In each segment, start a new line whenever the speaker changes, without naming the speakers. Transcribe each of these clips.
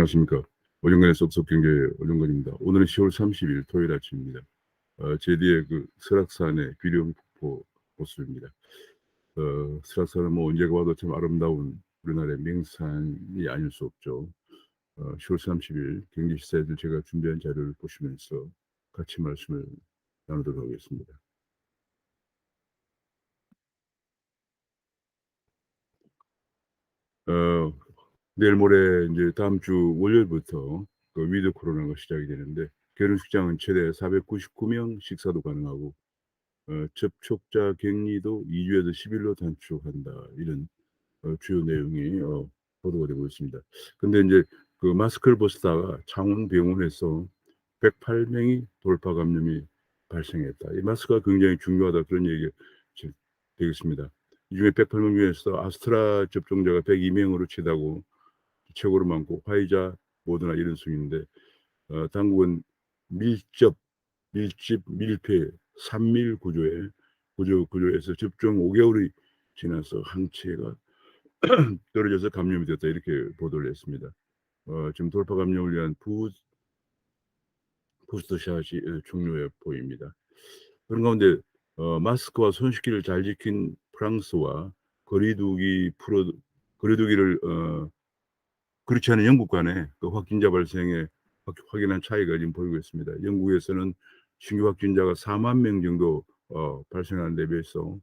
안녕하십니까. 오정근의 쏙쏙 경제 오정근입니다. 오늘은 10월 30일 토요일 아침입니다. 제 뒤에 그 설악산의 비룡폭포 호수입니다. 설악산은 뭐 언제 가봐도 참 아름다운 우리나라의 명산이 아닐 수 없죠. 10월 30일 경제 시사에서 제가 준비한 자료를 보시면서 같이 말씀을 나누도록 하겠습니다. 내일 모레 이제 다음 주 월요일부터 그 위드 코로나가 시작이 되는데 결혼식장은 최대 499명 식사도 가능하고 접촉자 격리도 2주에서 10일로 단축한다. 이런 주요 내용이 보도가 되고 있습니다. 근데 이제 그 마스크를 벗다가 창원병원에서 108명이 돌파 감염이 발생했다. 이 마스크가 굉장히 중요하다. 그런 얘기가 되겠습니다. 이 중에 108명 중에서 아스트라 접종자가 102명으로 치다고 최고로 많고 화이자, 모더나 이런 순인데 당국은 밀폐, 산밀 구조에서 접종 5개월이 지나서 항체가 떨어져서 감염이 됐다 이렇게 보도를 했습니다. 지금 돌파 감염을 위한 부스터샷이 중요해 보입니다. 그런 가운데 마스크와 손 씻기를 잘 지킨 프랑스와 거리두기를 그렇지 않은 영국 간의 그 확진자 발생에 확연한 차이가 지금 보이고 있습니다. 영국에서는 신규 확진자가 4만 명 정도 발생하는 데 비해서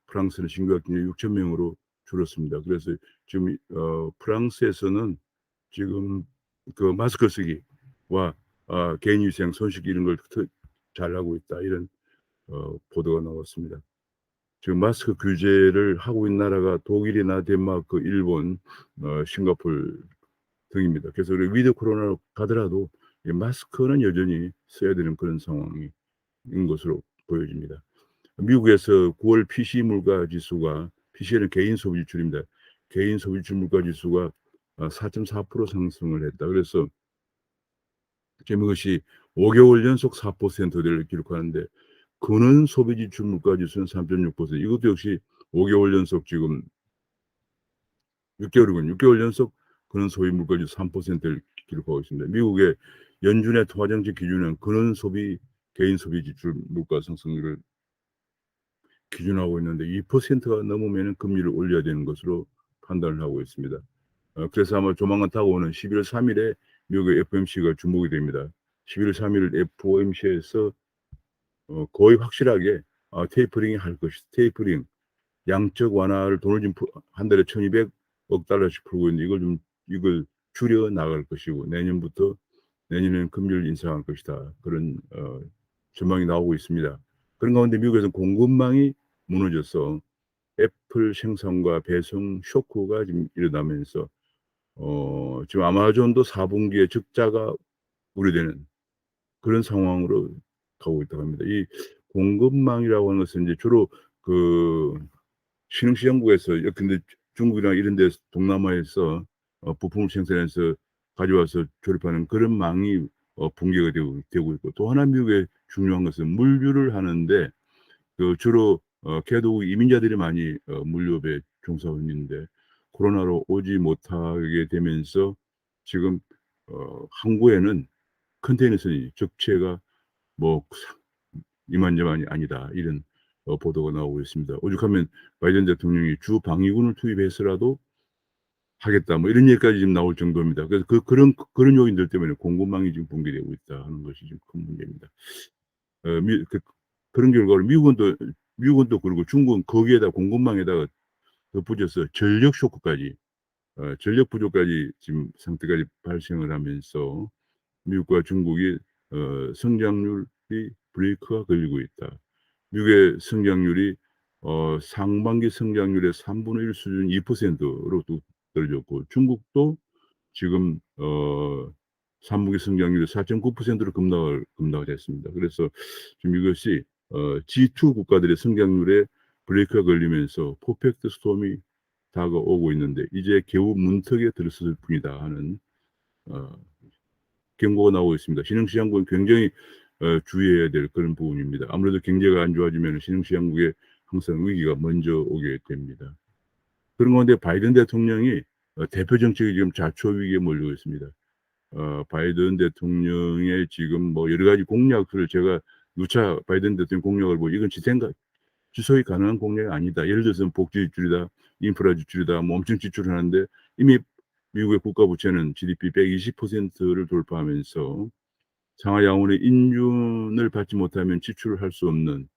프랑스는 신규 확진자 6천 명으로 줄었습니다. 그래서 지금 프랑스에서는 지금 그 마스크 쓰기와 개인위생, 손 씻기 이런 걸 잘하고 있다 이런 보도가 나왔습니다. 지금 마스크 규제를 하고 있는 나라가 독일이나 덴마크, 일본, 싱가포르 등입니다. 그래서 우리 위드 코로나로 가더라도 마스크는 여전히 써야 되는 그런 상황인 것으로 보여집니다. 미국에서 9월 PC 물가 지수가 PC는 개인 소비 지출입니다. 개인 소비 지출 물가 지수가 4.4% 상승을 했다. 그래서 지금 이것이 5개월 연속 4%를 기록하는데 근원 소비 지출 물가 지수는 3.6%. 이것도 역시 5개월 연속 지금 6개월 연속 근원 소비 물가 지수 3%를 기록하고 있습니다. 미국의 연준의 통화정책 기준은 근원 소비 개인 소비 지출 물가 상승률을 기준하고 있는데 2%가 넘으면 금리를 올려야 되는 것으로 판단을 하고 있습니다. 그래서 아마 조만간 다가오는 11월 3일에 미국의 FOMC가 주목이 됩니다. 11월 3일 FOMC에서 거의 확실하게 테이퍼링이 할 것이다. 테이퍼링, 양적 완화를 돈을 좀 한 달에 1,200억 달러씩 풀고 있는데 이걸 줄여 나갈 것이고 내년에는 금리를 인상할 것이다. 그런 전망이 나오고 있습니다. 그런 가운데 미국에서는 공급망이 무너져서 애플 생산과 배송 쇼크가 지금 일어나면서 지금 아마존도 4분기에 적자가 우려되는 그런 상황으로 가고 있다고 합니다. 이 공급망이라고 하는 것은 이제 주로 그 신흥시장국에서 근데 중국이나 이런 데 동남아에서 부품을 생산해서 가져와서 조립하는 그런 망이 붕괴가 되고 있고 또 하나 미국의 중요한 것은 물류를 하는데 그 주로 개도국 이민자들이 많이 물류업에 종사하고 있는데 코로나로 오지 못하게 되면서 지금 항구에는 컨테이너선이 적체가 뭐 이만저만이 아니다 이런 보도가 나오고 있습니다. 오죽하면 바이든 대통령이 주 방위군을 투입해서라도 하겠다 뭐 이런 얘기까지 지금 나올 정도입니다. 그래서 그런 요인들 때문에 공급망이 지금 붕괴되고 있다 하는 것이 지금 큰 문제입니다. 그런 결과로 미국은 또 그리고 중국은 거기에다 공급망에다가 덧붙여서 전력 쇼크까지 전력 부족까지 지금 상태까지 발생을 하면서 미국과 중국이 성장률이 브레이크가 걸리고 있다. 미국의 성장률이 상반기 성장률의 3분의 1 수준 2%로 또 떨어졌고 중국도 지금 3분기 성장률이 4.9%로 급락을 했습니다. 그래서 지금 이것이 G2 국가들의 성장률에 브레이크가 걸리면서 퍼펙트 스톰이 다가오고 있는데 이제 겨우 문턱에 들어섰을 뿐이다 하는 경고가 나오고 있습니다. 신흥시장국은 굉장히 주의해야 될 그런 부분입니다. 아무래도 경제가 안 좋아지면 신흥시장국에 항상 위기가 먼저 오게 됩니다. 그런 가운데 바이든 대통령이 대표 정책이 지금 자초 위기에 몰리고 있습니다. 바이든 대통령의 지금 뭐 여러 가지 공약을 제가 누차 바이든 대통령 공약을 보고 이건 지속이 가능한 공약이 아니다. 예를 들어서 복지 지출이다, 인프라 지출이다, 뭐 엄청 지출하는데 이미 미국의 국가 부채는 GDP 120%를 돌파하면서 상하 양원의 인준을 받지 못하면 지출을 할 수 없는,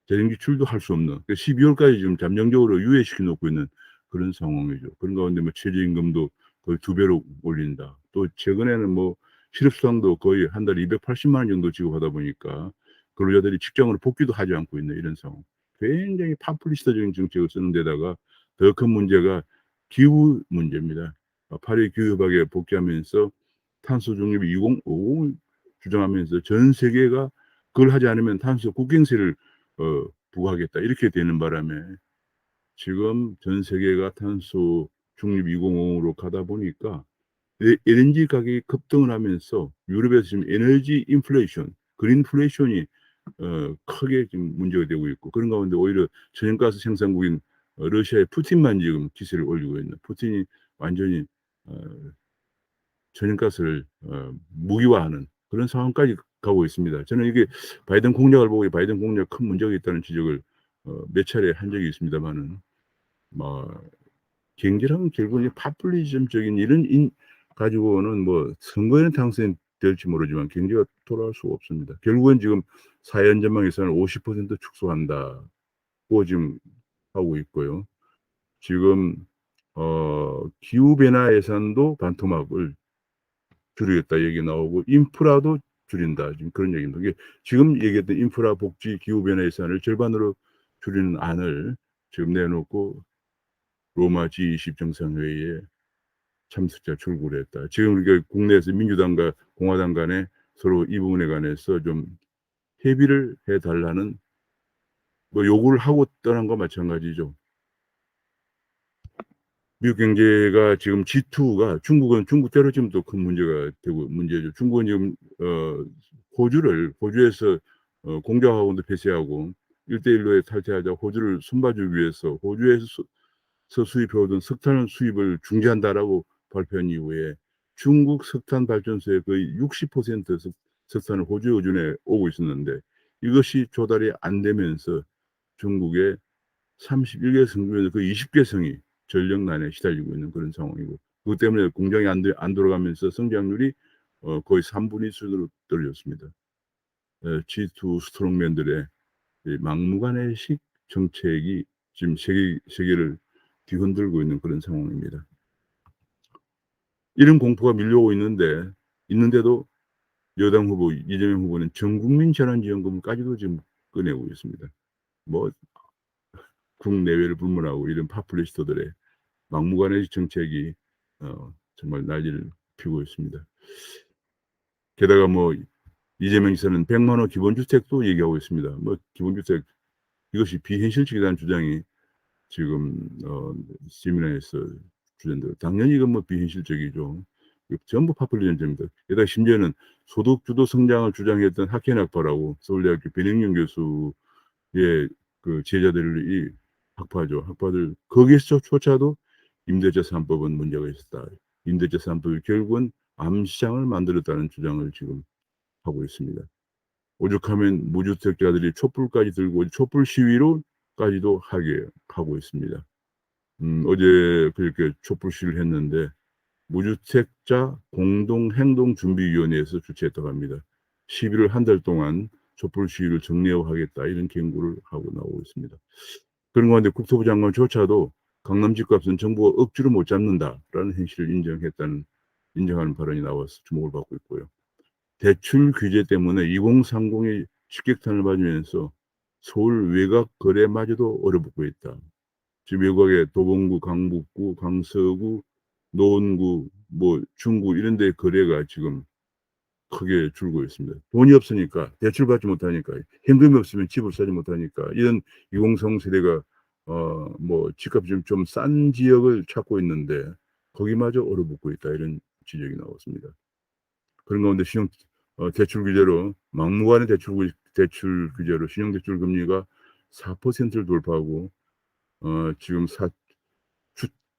재정 지출도 할 수 없는, 12월까지 지금 잠정적으로 유예시켜 놓고 있는 그런 상황이죠. 그런 가운데 뭐 최저임금도 거의 2배로 올린다. 또 최근에는 뭐 실업수당도 거의 한 달에 280만 원 정도 지급하다 보니까 근로자들이 직장으로 복귀도 하지 않고 있는 이런 상황. 굉장히 파퓰리스트적인 정책을 쓰는 데다가 더 큰 문제가 기후 문제입니다. 파리 기후협약에 복귀하면서 탄소 중립 2050 주장하면서 전 세계가 그걸 하지 않으면 탄소 국경세를 부과하겠다 이렇게 되는 바람에 지금 전 세계가 탄소 중립 2050으로 가다 보니까 LNG 가격이 급등을 하면서 유럽에서 지금 에너지 인플레이션, 그린플레이션이 크게 지금 문제가 되고 있고 그런 가운데 오히려 천연가스 생산국인 러시아의 푸틴만 지금 기세를 올리고 있는 푸틴이 완전히 천연가스를 무기화하는 그런 상황까지 가고 있습니다. 저는 이게 바이든 공약을 보고 바이든 공약 큰 문제가 있다는 지적을 몇 차례 한 적이 있습니다만은 뭐 경제란 결국은 파퓰리즘적인 이런 가지고는 뭐 선거에는 당선될지 모르지만 경제가 돌아갈 수가 없습니다. 결국은 지금 사회안전망 예산을 50% 축소한다고 지금 하고 있고요. 지금 기후 변화 예산도 반토막을 줄이겠다 얘기 나오고 인프라도 줄인다 지금 그런 얘기입니다. 이게 지금 얘기했던 인프라 복지 기후 변화 예산을 절반으로 줄이는 안을 지금 내놓고 로마 G20 정상회의에 참석자 출국을 했다. 지금 우리가 국내에서 민주당과 공화당 간에 서로 이 부분에 관해서 좀 협의를 해달라는 뭐 요구를 하고 떠난 거 마찬가지죠. 미국 경제가 지금 G2가 중국은 중국대로 지금 또 큰 문제가 되고 문제죠. 중국은 지금 호주에서 공장학원도 폐쇄하고 1대1로에 탈퇴하자 호주를 손봐주기 위해서 호주에서 수입해오던 석탄 수입을 중지한다라고 발표한 이후에 중국 석탄 발전소의 거의 60% 석탄을 호주에 의존해 오고 있었는데 이것이 조달이 안 되면서 중국의 31개 성 중에서 그 20개 성이 전력난에 시달리고 있는 그런 상황이고 그것 때문에 공장이 안 돌아가면서 성장률이 거의 3분의 1 수준으로 떨어졌습니다. G2 스트롱맨들의 막무가내식 정책이 지금 세계를 뒤흔들고 있는 그런 상황입니다. 이런 공포가 밀려오고 있는데도 여당 후보 이재명 후보는 전국민 재난지원금까지도 지금 꺼내고 있습니다. 뭐 국내외를 불문하고 이런 파퓰리스트들의 막무가내 정책이 정말 난리를 피우고 있습니다. 게다가 뭐 이재명 지사는 100만 원 기본주택도 얘기하고 있습니다. 뭐 기본주택 이것이 비현실적이라는 주장이 지금 세미나에서 주장돼요. 당연히 이건 뭐 비현실적이죠. 전부 파퓰리즘입니다. 게다가 심지어는 소득주도 성장을 주장했던 학회학파라고 서울대학교 변형영 교수의 그 제자들이 학파들 거기서조차도 임대차 3법은 문제가 있었다. 임대차 3법이 결국은 암시장을 만들었다는 주장을 지금 하고 있습니다. 오죽하면 무주택자들이 촛불까지 들고 촛불 시위로까지도 하고 있습니다. 어제 그렇게 촛불 시위를 했는데 무주택자 공동행동준비위원회에서 주최했다고 합니다. 시위를 한 달 동안 촛불 시위를 정례화하겠다 이런 경고를 하고 나오고 있습니다. 그런 가운데 국토부 장관조차도 강남 집값은 정부가 억지로 못 잡는다라는 현실을 인정하는 발언이 나와서 주목을 받고 있고요. 대출 규제 때문에 2030이 직격탄을 맞으면서 서울 외곽 거래마저도 얼어붙고 있다. 지금 외곽에 도봉구, 강북구, 강서구, 노원구, 뭐 중구 이런 데 거래가 지금 크게 줄고 있습니다. 돈이 없으니까 대출 받지 못하니까 현금이 없으면 집을 사지 못하니까 이런 2030 세대가 뭐 집값이 좀 싼 지역을 찾고 있는데 거기마저 얼어붙고 있다 이런 지적이 나왔습니다. 그런 가운데 대출 규제로 막무가내 대출 규제로 신용대출 금리가 4%를 돌파하고 지금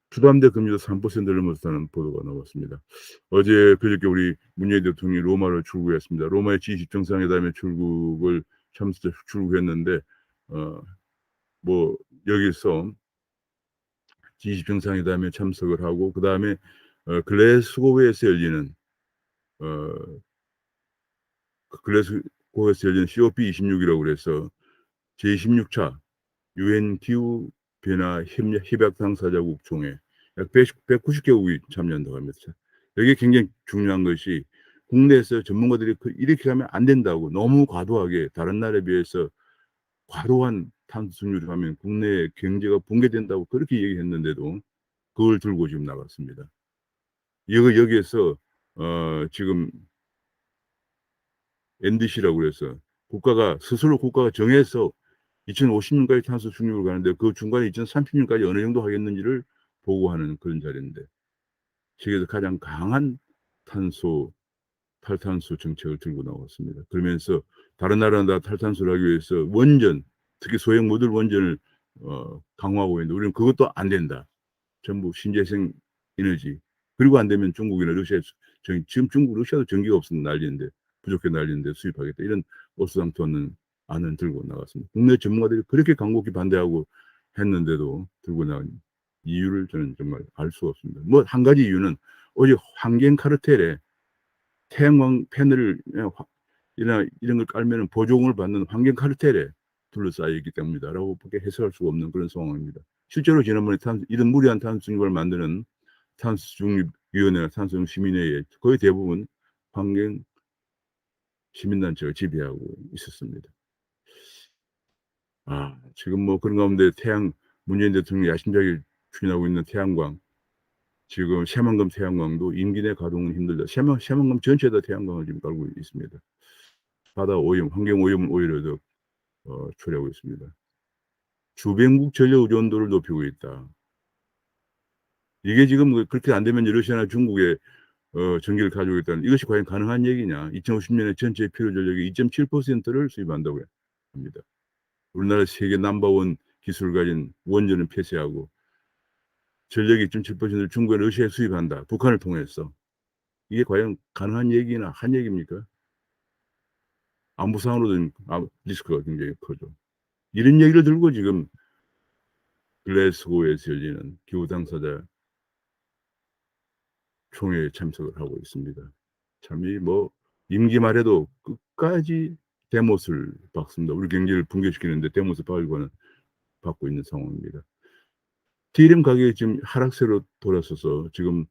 주담대 금리도 3%를 넘었다는 보도가 나왔습니다. 어제 그저께 우리 문재인 대통령이 로마를 출국했습니다. 로마의 G20 정상회담에 출국했는데 뭐 여기서 G20 정상회담에 참석을 하고 그다음에 글래스고에서 열리는 글래스고에서 열리는 COP26이라고 그래서 제26차 유엔 기후 변화 협약 당사자국 총회 약 190개국이 참여한다고 합니다. 여기 굉장히 중요한 것이 국내에서 전문가들이 이렇게 하면 안 된다고 너무 과도하게 다른 나라에 비해서 과도한 탄소 중립을 하면 국내 경제가 붕괴된다고 그렇게 얘기했는데도 그걸 들고 지금 나갔습니다. 여기에서 지금 NDC라고 그래서 국가가 정해서 2050년까지 탄소 중립을 가는데 그 중간에 2030년까지 어느 정도 하겠는지를 보고하는 그런 자리인데 세계에서 가장 강한 탈탄소 정책을 들고 나왔습니다. 그러면서 다른 나라는 다 탈탄소를 하기 위해서 원전, 특히 소형 모듈 원전을 강화하고 있는데 우리는 그것도 안 된다. 전부 신재생 에너지. 그리고 안 되면 중국이나 지금 중국, 러시아도 전기가 없으면 난리인데 부족해 난리인데 수입하겠다. 이런 오수당토하는 안은 들고 나갔습니다. 국내 전문가들이 그렇게 강곡히 반대하고 했는데도 들고 나간 이유를 저는 정말 알 수가 없습니다. 뭐 한 가지 이유는 오직 환경 카르텔에 태양광 패널을 이런 걸 깔면 보조금을 받는 환경 카르텔에 둘러싸여 있기 때문이다라고 밖에 해석할 수가 없는 그런 상황입니다. 실제로 지난번에 이런 무리한 탄소 중립을 만드는 탄소중립위원회나 탄소중립시민회의 거의 대부분 환경 시민단체가 지배하고 있었습니다. 지금 뭐 그런 가운데 문재인 대통령이 야심차게 추진하고 있는 태양광, 지금 새만금 태양광도 임기 내 가동은 힘들다. 새만금 전체에다 태양광을 지금 깔고 있습니다. 바다 오염, 환경 오염을 오히려 더 초래하고 있습니다. 주변국 전력 의존도를 높이고 있다. 이게 지금 그렇게 안 되면 러시아나 중국에 전기를 가지고 있다는 이것이 과연 가능한 얘기냐? 2050년에 전체 필요 전력의 2.7%를 수입한다고 합니다. 우리나라 세계 넘버원 기술을 가진 원전은 폐쇄하고 전력의 2.7%를 중국과 러시아에 수입한다. 북한을 통해서. 이게 과연 가능한 얘기나 한 얘기입니까? 안보상으로는 리스크가 굉장히 크죠. 이런 얘기를 들고 지금 글래스고에서 열리는 기후 당사자 총회에 참석을 하고 있습니다. 참이 뭐 임기 말에도 끝까지 대못을 박습니다. 우리 경제를 붕괴시키는데 대못을 받고 있는 상황입니다. D램 가격이 지금 하락세로 돌아서서 지금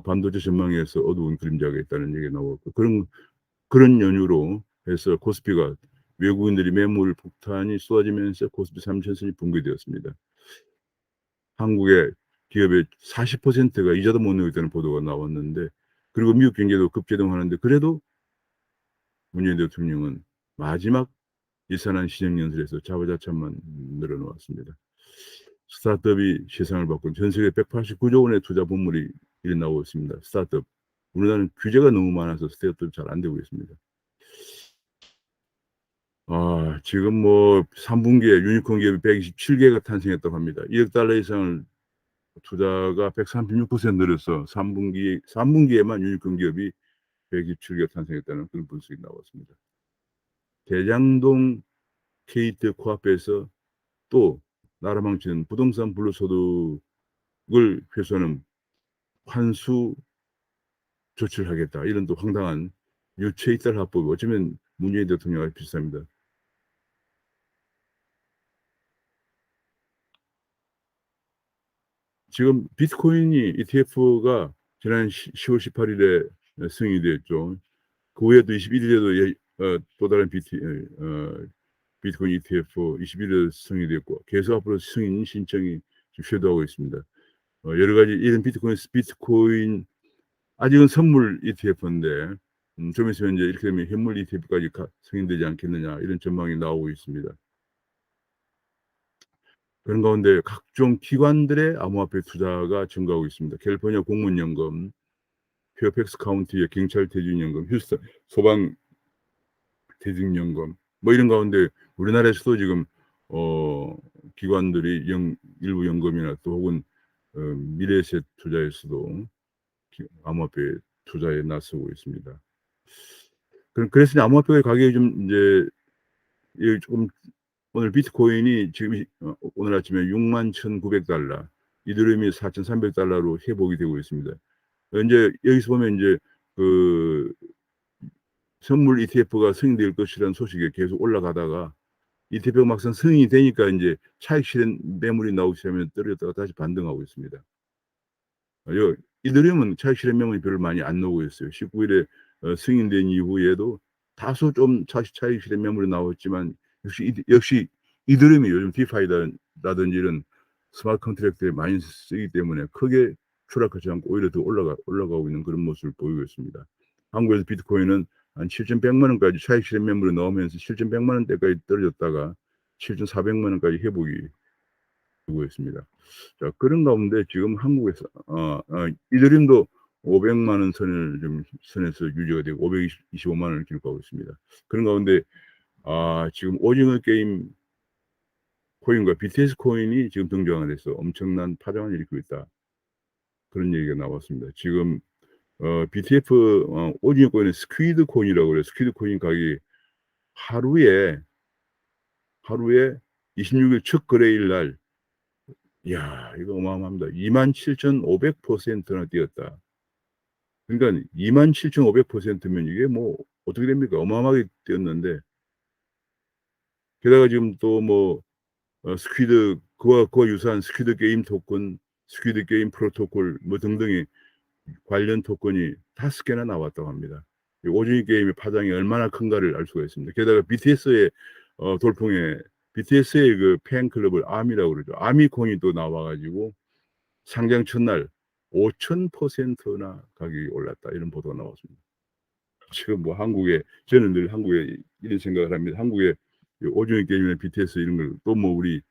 반도체 전망에서 어두운 그림자가 있다는 얘기가 나오고 그런 연유로 해서 코스피가 외국인들이 매물 폭탄이 쏟아지면서 코스피 3천선이 붕괴되었습니다. 한국의 기업의 40%가 이자도 못 내고 있다는 보도가 나왔는데 그리고 미국 경제도 급제동하는데 그래도 문재인 대통령은 마지막 예산안 시정연설에서 자화자찬만 늘어놓았습니다. 스타트업이 세상을 바꾼 전 세계 189조 원의 투자 본물이 일어나고 있습니다. 스타트업. 우리나라는 규제가 너무 많아서 스타트업이 잘 안 되고 있습니다. 지금 뭐 3분기에 유니콘 기업이 127개가 탄생했다고 합니다. 1억 달러 이상을 투자가 136% 늘어서 3분기에만 유니콘 기업이 127개가 탄생했다는 그런 분석이 나왔습니다. 대장동 KT 코앞에서 또 나라 망치는 부동산 불로소득을 회수하는 환수 조치를 하겠다. 이런 또 황당한 유체이탈 합법이 어쩌면 문재인 대통령과 비슷합니다. 지금 비트코인이 ETF가 지난 10월 18일에 승인이 됐죠. 그 후에도 21일에도 또 다른 비트코인 ETF 21일에 승인이 됐고 계속 앞으로 승인 신청이 지금 쇄도하고 있습니다. 여러 가지 이런 비트코인 아직은 선물 ETF인데 좀 있으면 이제 이렇게 되면 현물 ETF까지 승인되지 않겠느냐 이런 전망이 나오고 있습니다. 그런 가운데 각종 기관들의 암호화폐 투자가 증가하고 있습니다. 캘리포니아 공무원연금, 페어팩스 카운티의 경찰 퇴직연금, 휴스턴 소방 퇴직연금 뭐 이런 가운데 우리나라에서도 지금 기관들이 일부 연금이나 또 혹은 미래에셋 투자에서도 암호화폐에 투자에 나서고 있습니다. 그래서 암호화폐 가격이 좀 이제 조금 오늘 비트코인이 지금 오늘 아침에 61,900달러, 이더리움이 4,300달러로 회복이 되고 있습니다. 이제 여기서 보면 이제 그 선물 ETF가 승인될 것이라는 소식이 계속 올라가다가 ETF가 막상 승인이 되니까 이제 차익 실현 매물이 나오기 시작하면 떨어졌다가 다시 반등하고 있습니다. 이더리움은 차익 실현 매물이 별로 많이 안 나오고 있어요. 19일에 승인된 이후에도 다소 좀 차익 실현 매물이 나왔지만 역시 이더리움이 요즘 디파이라든지 이런 스마트 컨트랙트에 많이 쓰기 때문에 크게 추락하지 않고 오히려 더 올라가고 있는 그런 모습을 보이고 있습니다. 한국에서 비트코인은 한 7,100만 원까지 차익 실현 매물이 나오면서 7,100만 원대까지 떨어졌다가 7,400만 원까지 회복이 되고 있습니다. 자, 그런 가운데 지금 한국에서 이더리움도 500만 원 선에서 유지가 되고 525만 원을 기록하고 있습니다. 그런 가운데 지금 오징어 게임 코인과 BTS 코인이 지금 등장을 해서 엄청난 파장을 일으키고 있다. 그런 얘기가 나왔습니다. 지금 BTF 오징어 코인은 스퀴드 코인이라고 그래요. 스퀴드 코인 가격이 하루에 26일 첫 거래일 날, 이야, 이거 어마어마합니다. 27,500%나 뛰었다. 그러니까 27,500%면 이게 뭐 어떻게 됩니까? 어마어마하게 뛰었는데, 게다가 지금 또 뭐 스퀴드, 그와 유사한 스퀴드 게임 토큰, 스퀴드 게임 프로토콜 뭐 등등의 관련 토큰이 5개나 나왔다고 합니다. 오징어 게임의 파장이 얼마나 큰가를 알 수가 있습니다. 게다가 BTS의 돌풍에 BTS의 그 팬클럽을 아미라고 그러죠. 아미콘이 또 나와가지고 상장 첫날 5,000%나 가격이 올랐다, 이런 보도가 나왔습니다. 지금 뭐 저는 늘 한국에 이런 생각을 합니다. 한국에 오징어 게임이나 BTS 이런 걸 또 뭐 우리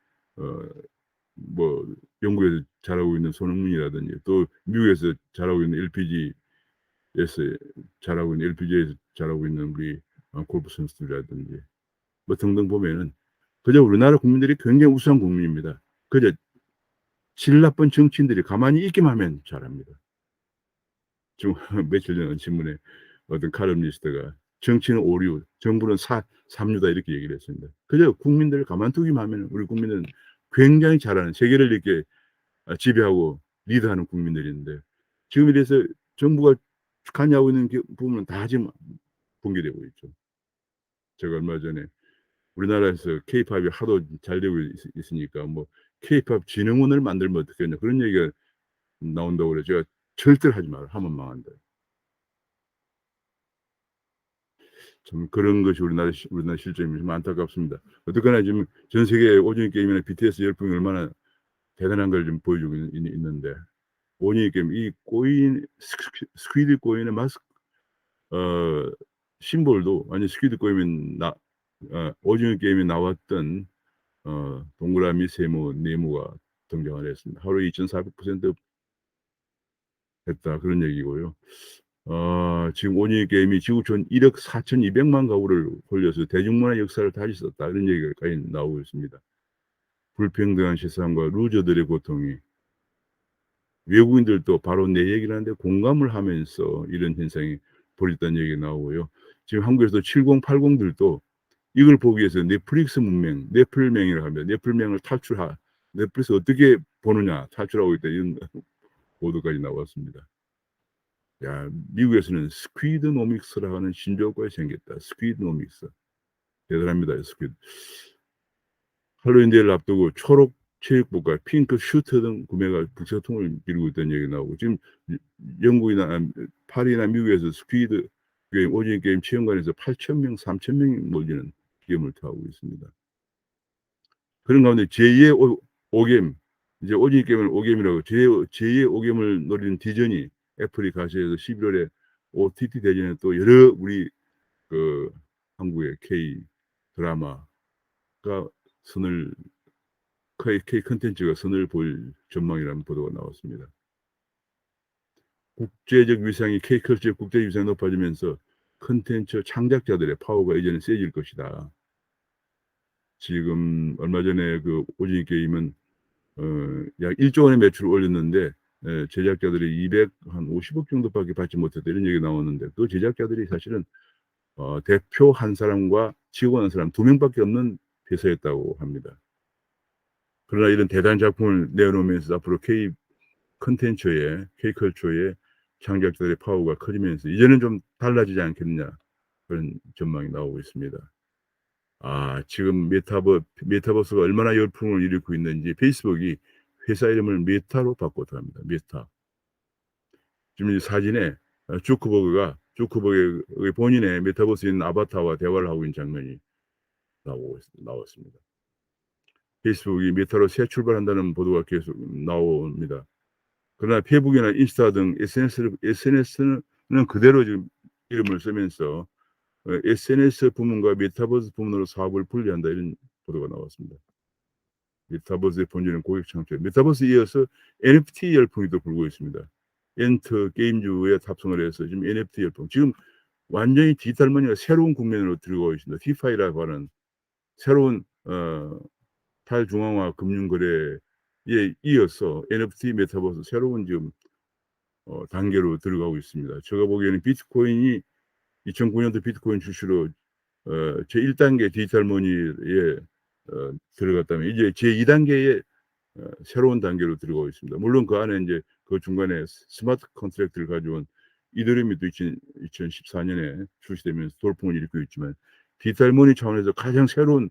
뭐 영국에서 잘하고 있는 손흥민이라든지 또 미국에서 잘하고 있는 LPGA에서 잘하고 있는 우리 골프 선수들이라든지 뭐 등등 보면은 그저 우리나라 국민들이 굉장히 우수한 국민입니다. 그저 질 나쁜 정치인들이 가만히 있기만 하면 잘합니다. 지금 며칠 전 신문에 어떤 칼럼니스트가 정치는 오류, 정부는 삼류다, 이렇게 얘기를 했습니다. 그저 국민들을 가만두기만 하면 우리 국민은 굉장히 잘하는, 세계를 이렇게 지배하고 리드하는 국민들인데, 지금 이래서 정부가 관여하고 있는 부분은 다 지금 붕괴되고 있죠. 제가 얼마 전에 우리나라에서 케이팝이 하도 잘 되고 있으니까 뭐 케이팝 진흥원을 만들면 어떻겠냐, 그런 얘기가 나온다고 그래요. 제가 절대로 하지 마라, 하면 망한다. 참 그런 것이 우리나라 실정이 좀 안타깝습니다. 어쨌거나 지금 전 세계 오징어 게임이나 BTS 열풍이 얼마나 대단한 걸 좀 보여주고 있는데, 오징어 게임 이 코인, 스퀴드 코인의 심볼도 완전 스퀴드 코인에 오징어 게임에 나왔던 동그라미, 세모, 네모가 등장을 했습니다. 하루에 2,400% 했다, 그런 얘기고요. 지금 오징어 게임이 지구촌 1억 4,200만 가구를 홀려서 대중문화 역사를 다시 썼다, 이런 얘기가 나오고 있습니다. 불평등한 세상과 루저들의 고통이, 외국인들도 바로 내 얘기를 하는데 공감을 하면서 이런 현상이 벌어졌다는 얘기가 나오고요. 지금 한국에서 7080들도 이걸 보기 위해서 넷플릭스 문명, 넷플맹이라고 하면 넷플맹을 넷플릭스 어떻게 보느냐, 탈출하고 있다, 이런 보도까지 나왔습니다. 야, 미국에서는 스퀴드노믹스라고 하는 신조어가 생겼다. 스퀴드노믹스. 대단합니다, 스퀴드. 할로윈 데이를 앞두고 초록 체육복과 핑크 슈트 등 구매가 북새통을 이루고 있다는 얘기가 나오고, 지금 영국이나 파리나 미국에서 스퀴드 게임, 오징어 게임 체험관에서 8,000명, 3,000명이 몰리는 기염을 토하고 있습니다. 그런 가운데 제2의 오겜, 이제 오징어 게임을 오겜이라고, 제2의 오겜을 노리는 디즈니, 애플이 가세해서 11월에 OTT 대전에 또 여러 우리 한국의 K 드라마가 K 컨텐츠가 선을 볼 전망이라는 보도가 나왔습니다. 국제적 위상이, K컬처의 국제적 위상이 높아지면서 컨텐츠 창작자들의 파워가 이제는 세질 것이다. 지금 얼마 전에 오징어 게임은 약 1조 원의 매출을 올렸는데 제작자들이 250억 정도밖에 받지 못했다 이런 얘기가 나오는데 그 제작자들이 사실은 대표 한 사람과 직원 한 사람 2명밖에 없는 회사였다고 합니다. 그러나 이런 대단한 작품을 내놓으면서 앞으로 K 콘텐츠의 K컬처의 창작자들의 파워가 커지면서 이제는 좀 달라지지 않겠느냐 그런 전망이 나오고 있습니다. 지금 메타버스가 얼마나 열풍을 일으키고 있는지 페이스북이 회사 이름을 메타로 바꿨다 합니다. 메타. 지금 이 사진에 주크버그의 본인의 메타버스에 있는 아바타와 대화를 하고 있는 장면이 나왔습니다. 페이스북이 메타로 새 출발한다는 보도가 계속 나옵니다. 그러나 페이북이나 인스타 등 SNS는 그대로 지금 이름을 쓰면서 SNS 부문과 메타버스 부문으로 사업을 분리한다 이런 보도가 나왔습니다. 메타버스의 본질은 고객 창출. 메타버스에 이어서 NFT 열풍이 또 불고 있습니다. 엔터 게임주에 탑승을 해서 지금 NFT 열풍. 지금 완전히 디지털 머니가 새로운 국면으로 들어가고 있습니다. 디파이라고 하는 새로운 탈중앙화 금융 거래에 이어서 NFT 메타버스 새로운 지금 단계로 들어가고 있습니다. 제가 보기에는 비트코인이 2009년도 비트코인 출시로 제1단계 디지털 머니에 들어갔다면 이제 제2단계의 새로운 단계로 들어가고 있습니다. 물론 그 안에 이제 그 중간에 스마트 컨트랙트를 가져온 이더리움이 또 2014년에 출시되면서 돌풍을 일으키고 있지만 디지털 머니 차원에서 가장 새로운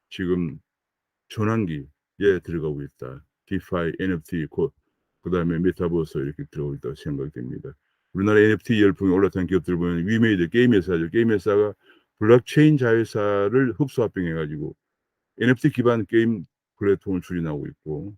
지금 전환기에 들어가고 있다. 디파이, NFT, 그다음에 메타버스 이렇게 들어오고 있다고 생각됩니다. 우리나라 NFT 열풍이 올라탄 기업들 보면 위메이드 게임 회사죠. 게임 회사가 블록체인 자회사를 흡수 합병해가지고 NFT 기반 게임 플랫폼을 추진하고 있고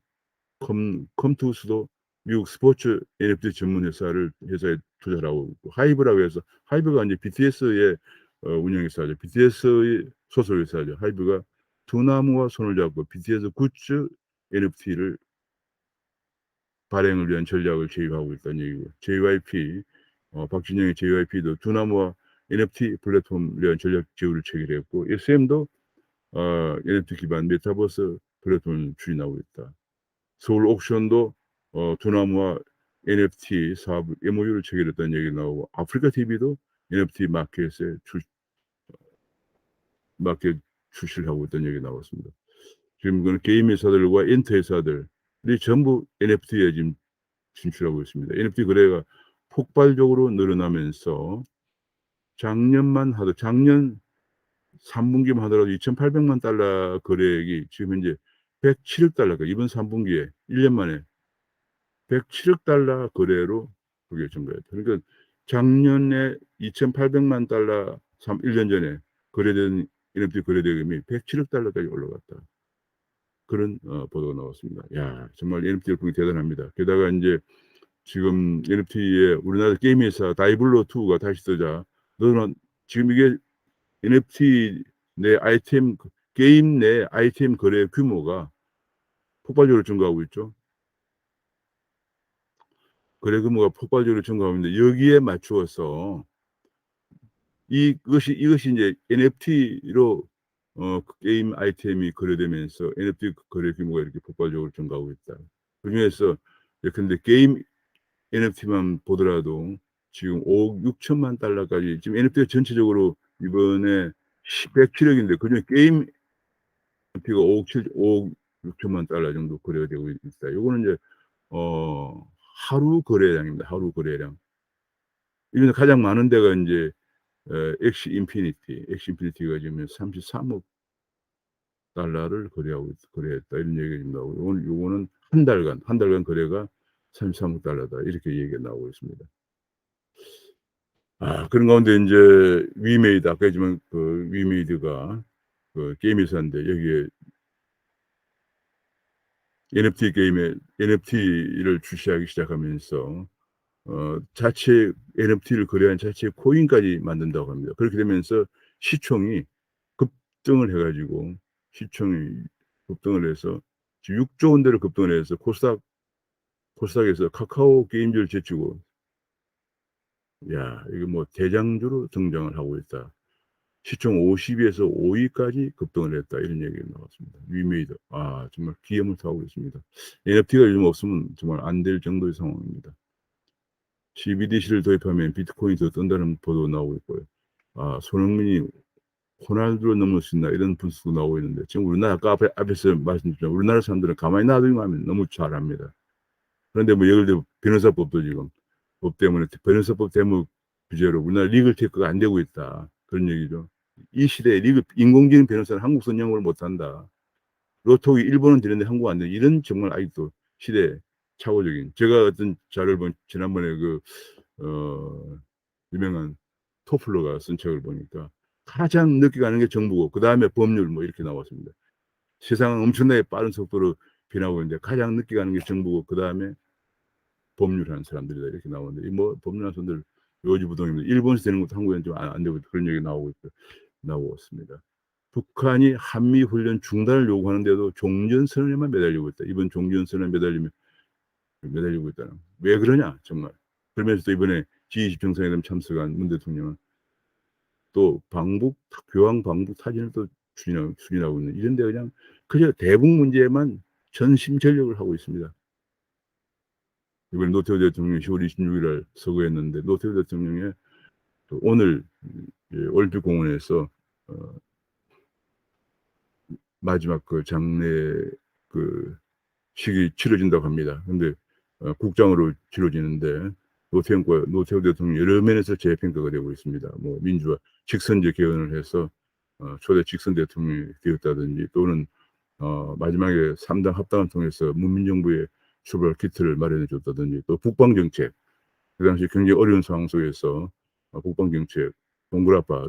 컴투스도 미국 스포츠 NFT 전문 회사에 투자를 하고 있고 하이브라고 해서 하이브가 이제 BTS의 운영회사죠. BTS의 소속 회사죠. 하이브가 두나무와 손을 잡고 BTS 굿즈 NFT를 발행을 위한 전략을 제휴하고 있다는 얘기고 JYP 박진영의 JYP도 두나무와 NFT 플랫폼을 위한 전략 제휴를 체결했고 SM도 NFT 기반 메타버스 플랫폼을 추진하고 있다. 서울 옥션도 두나무와 NFT 사업 MOU를 체결했다는 얘기가 나오고 아프리카 TV도 NFT 마켓 출시를 하고 있다는 얘기가 나왔습니다. 지금 그는 게임 회사들과 엔터 회사들이 전부 NFT에 지금 진출하고 있습니다. NFT 거래가 폭발적으로 늘어나면서 작년 3분기만 하더라도 2,800만 달러 거래액이 지금 현재 107억 달러가 이번 3분기에 1년 만에 107억 달러 거래로 그게 증가했다. 그러니까 작년에 2,800만 달러 1년 전에 거래된 NFT 거래 대금이 107억 달러까지 올라갔다. 그런 보도가 나왔습니다. 야, 정말 NFT 열풍이 대단합니다. 게다가 이제 지금 NFT에 우리나라 게임 회사 다이블로 2가 다시 뜨자 너는 지금 이게 NFT 내 아이템 게임 내 아이템 거래 규모가 폭발적으로 증가하고 있죠. 거래 규모가 폭발적으로 증가하고 있는데 여기에 맞추어서 이것이 이제 NFT로 게임 아이템이 거래되면서 NFT 거래 규모가 이렇게 폭발적으로 증가하고 있다. 그중에서 예컨대 게임 NFT만 보더라도 지금 5억 6천만 달러까지 지금 NFT가 전체적으로 이번에 107억인데 그중에 게임 NFT가 5억 6천만 달러 정도 거래가 되고 있다. 이거는 이제 하루 거래량입니다. 하루 거래량. 이건 가장 많은 데가 이제 엑시 인피니티가 지금 33억 달러를 거래했다 이런 얘기가 지금 나오고 오늘 요거는 한 달간 거래가 33억 달러다 이렇게 얘기가 나오고 있습니다. 그런 가운데 이제 위메이드 아까 했지만 그 위메이드가 그 게임 회사인데 여기에 NFT를 출시하기 시작하면서 자체 NFT를 거래한 자체 코인까지 만든다고 합니다. 그렇게 되면서 시총이 급등을 해가지고 시총이 급등을 해서 6조 원대로 급등을 해서 코스닥에서 카카오 게임즈를 제치고 야 이거 뭐 대장주로 등장을 하고 있다. 시총 50위에서 5위까지 급등을 했다. 이런 얘기가 나왔습니다. 위메이드. 아, 정말 기염을 타고 있습니다. NFT가 요즘 없으면 정말 안 될 정도의 상황입니다. CBDC를 도입하면 비트코인이 더 뜬다는 보도 나오고 있고요. 아, 손흥민이 호날두를 넘을 수 있나 이런 분수도 나오고 있는데 지금 우리나라 아까 앞에서 말씀드렸지만 우리나라 사람들은 가만히 놔두기만 하면 너무 잘합니다. 그런데 뭐 예를 들어 변호사법도 지금 법 때문에 변호사법 대목 규제로 우리나라 리글 테크가 안 되고 있다. 그런 얘기죠. 이 시대에 인공지능 변호사는 한국 선영을 못한다. 로톡이 일본은 되는데 한국 안 돼. 이런 정말 아직도 시대 착오적인. 제가 어떤 자료를 본 지난번에 유명한 토플러가 쓴 책을 보니까 가장 늦게 가는 게 정부고 그 다음에 법률 뭐 이렇게 나왔습니다. 세상은 엄청나게 빠른 속도로 변하고 있는데 가장 늦게 가는 게 정부고 그 다음에 법률하는 사람들이다 이렇게 나오는데 뭐 법률하는 사람들 요지부동입니다. 일본에서 되는 것도 한국에는 좀 안 되고 그런 얘기 나오고 있습니다. 북한이 한미 훈련 중단을 요구하는데도 종전선언에만 매달리고 있다. 이번 종전선언에 매달리고 있다는. 왜 그러냐 정말. 그러면서 또 이번에 G20 정상회담 참석한 문 대통령은 또 교황 방북 사진을 또 추진하고 있는 이런데 그냥 대북 문제에만 전심전력을 하고 있습니다. 이번에 노태우 대통령이 10월 26일 날 서거했는데 노태우 대통령의 또 오늘 올림픽공원에서 마지막 장례 식이 치러진다고 합니다. 근데 국장으로 치러지는데 노태우 대통령 여러 면에서 재평가가 되고 있습니다. 뭐 민주화 직선제 개헌을 해서 초대 직선 대통령이 되었다든지 또는 마지막에 3당 합당을 통해서 문민정부의 출발 키트를 마련해 줬다든지 또 북방정책 그 당시 굉장히 어려운 상황 속에서 북방정책 동굴아빠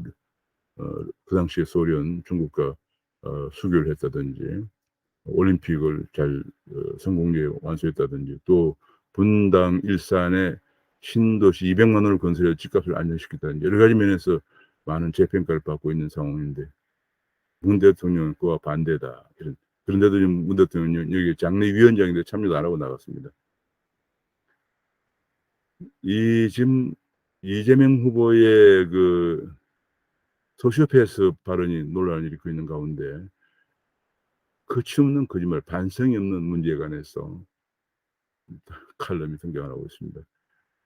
그 당시에 소련 중국과 수교를 했다든지 올림픽을 잘 성공리에 완수했다든지 또 분당 일산에 신도시 200만 원을 건설해 집값을 안정시켰다든지 여러 가지 면에서 많은 재평가를 받고 있는 상황인데 문 대통령은 그와 반대다. 그런데도 문 대통령은 여기 장례위원장인데 참여도 안 하고 나갔습니다. 지금 이재명 후보의 소시오패스 발언이 논란을 일으키고 있는 가운데 거침없는 거짓말, 반성이 없는 문제에 관해서 칼럼이 등장을 하고 있습니다.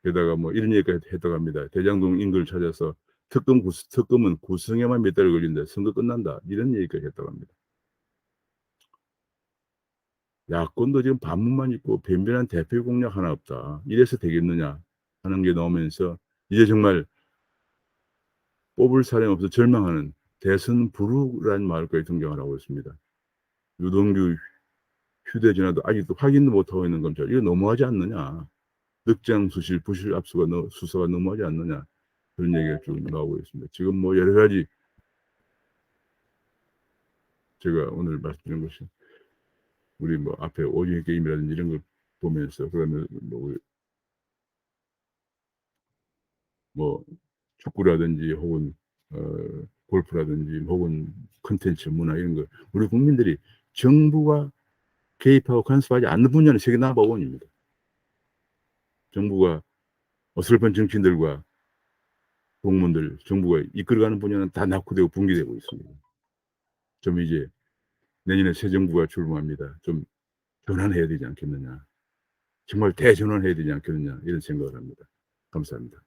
게다가 뭐 이런 얘기까지 했다고 합니다. 대장동 인근을 찾아서 특검은 구성에만 몇 달 걸린다. 선거 끝난다. 이런 얘기까지 했다고 합니다. 야권도 지금 반문만 있고 변변한 대표 공약 하나 없다. 이래서 되겠느냐 하는 게 나오면서 이제 정말 뽑을 사람이 없어 절망하는 대선 불후라는 말까지 등장을 하고 있습니다. 유동규 휴대전화도 아직도 확인도 못하고 있는 검찰. 이거 너무하지 않느냐. 늑장수실, 부실 수사가 너무하지 않느냐. 그런 얘기가 쭉 나오고 있습니다. 지금 뭐 여러 가지 제가 오늘 말씀드린 것이 우리 뭐 앞에 오징어 게임이라든지 이런 걸 보면서 그러면 뭐 축구라든지 혹은 골프라든지 혹은 콘텐츠 문화 이런 거 우리 국민들이 정부가 개입하고 간섭하지 않는 분야는 세계 넘버원입니다. 정부가 어설픈 정치인들과 공무원들 정부가 이끌어가는 분야는 다 낙후되고 붕괴되고 있습니다. 좀 이제 내년에 새 정부가 출범합니다. 좀 전환해야 되지 않겠느냐. 정말 대전환해야 되지 않겠느냐 이런 생각을 합니다. 감사합니다.